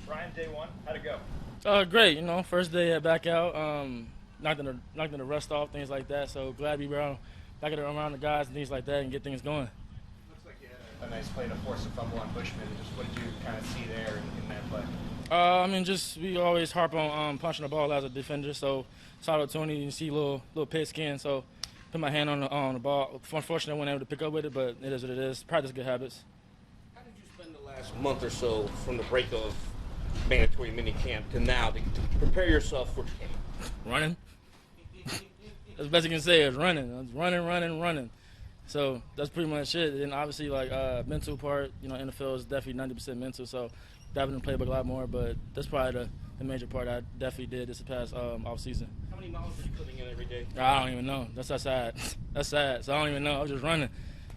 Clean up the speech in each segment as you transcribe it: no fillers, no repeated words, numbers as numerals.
Bryan, day one, how'd it go? Great. First day back out. Knocked the rust off, things like that. So glad to be back around the guys and things like that and get things going. Looks like you had a nice play to force a fumble on Bushman. Just what did you kind of see there in that play? Just we always harp on punching the ball as a defender. So saw the opportunity, you see little pit skin. So put my hand on the ball. Unfortunately, I wasn't able to pick up with it, but it is what it is. Practice good habits. How did you spend the last month or so from the break of mandatory minicamp to now to prepare yourself for camp? Running. That's the best you can say is running. I was running. So that's pretty much it. And obviously, mental part, NFL is definitely 90% mental. So diving in the playbook a lot more, but that's probably the major part I definitely did this past off season. How many miles are you putting in every day? I don't even know. That's sad. That's sad. So I don't even know. I was just running.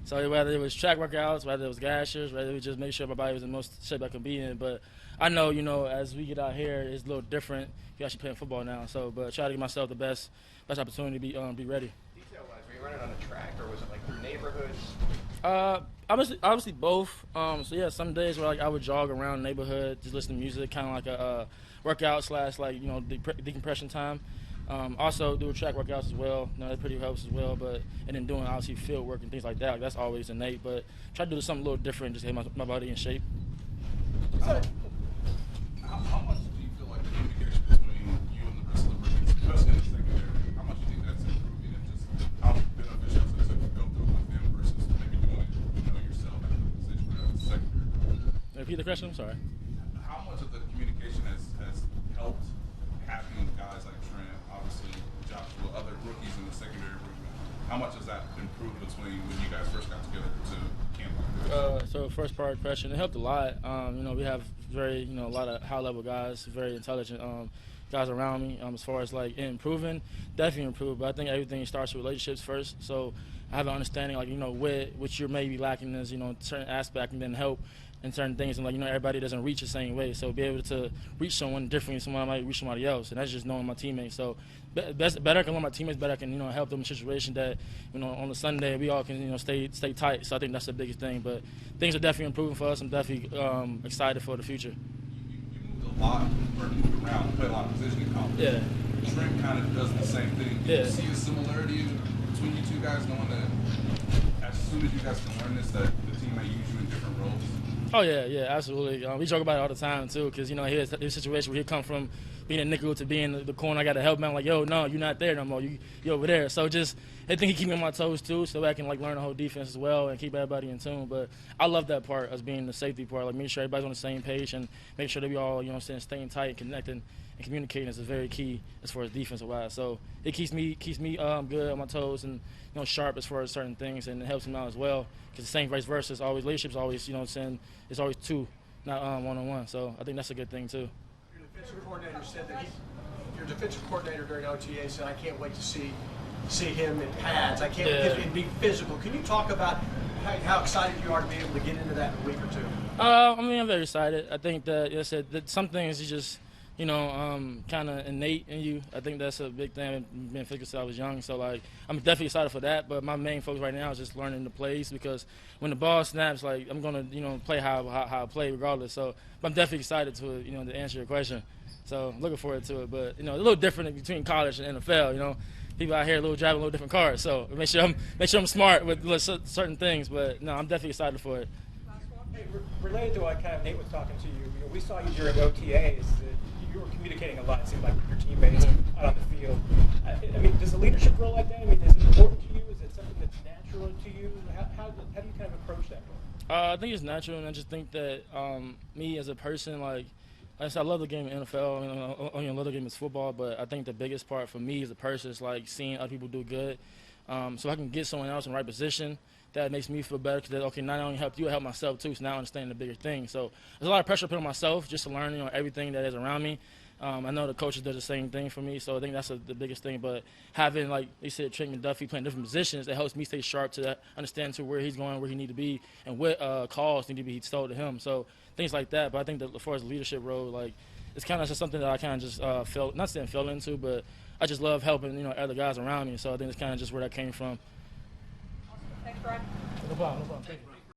So whether it was track workouts, whether it was gashers, whether it was just make sure my body was in the most shape I could be in. But I know, as we get out here, it's a little different. You're actually playing football now. So, but try to give myself the best opportunity to be ready. Detail-wise, were you running on a track or was it like through neighborhoods? Obviously both. So yeah, some days where I would jog around the neighborhood, just listen to music, kind of like a workout slash decompression time. Also do track workouts as well. That pretty helps as well. And then doing obviously field work and things like that. That's always innate. But try to do something a little different, just to get my body in shape. How much do you feel like the communication between you and the rest of the rookies, especially in the secondary, how much do you think that's improving and just how beneficial is it to go through with them versus maybe doing it, yourself in the position of the secondary? Repeat the question. I'm sorry. How much of the communication has helped having guys like Trent, obviously Joshua, other rookies in the secondary room? How much has that improved between when you guys first got together to camp like this? So first part of the question, it helped a lot. We have a lot of high-level guys, very intelligent guys around me. As far as improving, definitely improve. But I think everything starts with relationships first. So I have an understanding, which you're maybe lacking is, certain aspect, and then help in certain things. And everybody doesn't reach the same way. So be able to reach someone differently, someone might reach somebody else, and that's just knowing my teammates. So better I can learn my teammates, better I can help them in a situation that on the Sunday we all can stay tight. So I think that's the biggest thing. But things are definitely improving for us. I'm definitely excited for the future. You moved a lot, or moved around, play a lot of position in college. Yeah. Trent kind of does the same thing. Do you see a similarity between you two guys, knowing that as soon as you guys can learn this, that the team may use you in different roles? Oh, yeah, absolutely. We joke about it all the time, too, because, here's a situation where he come from being a nickel to being the corner. I got to help him. I'm like, yo, no, you're not there no more. You're over there. So I think he keep me on my toes, too, so I can, learn the whole defense as well and keep everybody in tune. But I love that part, as being the safety part, making sure everybody's on the same page and make sure that we all, staying tight and connecting and communicating is very key as far as defensive-wise. So it keeps me good on my toes and, sharp as far as certain things, and it helps him out as well. Because the same vice versa, it's always leadership's always, it's always two, not one-on-one. So I think that's a good thing too. Your defensive coordinator said that your defensive coordinator during OTA said, "I can't wait to see him in pads. I can't wait to be physical." Can you talk about how excited you are to be able to get into that in a week or two? I'm very excited. I think that, I said that some things you just kind of innate in you. I think that's a big thing. I've been physical since I was young, so I'm definitely excited for that. But my main focus right now is just learning the plays, because when the ball snaps, I'm gonna play how I play regardless. So I'm definitely excited to answer your question. So looking forward to it. But a little different between college and NFL. People out here driving a little different cars. So make sure I'm smart with certain things. But no, I'm definitely excited for it. Hey, related to what kind of Nate was talking to you, we saw you during OTAs. You were communicating a lot, it seemed like, with your teammates out on the field. Does a leadership role like that, is it important to you? Is it something that's natural to you? How do you kind of approach that role? I think it's natural, and I just think that me as a person, I love the game of NFL. I love the game of football, but I think the biggest part for me as a person is seeing other people do good. So I can get someone else in the right position. That makes me feel better, because not only help you, I help myself too. So now I understand the bigger thing. So there's a lot of pressure put on myself just to learn, everything that is around me. I know the coaches do the same thing for me, so I think that's the biggest thing. But having, like you said, Trent McDuffie playing different positions, it helps me stay sharp to understand to where he's going, where he need to be, and what calls need to be told to him. So things like that. But I think that as far as the leadership role, it's kind of just something that I kind of just fell into, but I just love helping other guys around me. So I think it's kind of just where that came from. Thanks, Bryan. No problem. Thank you.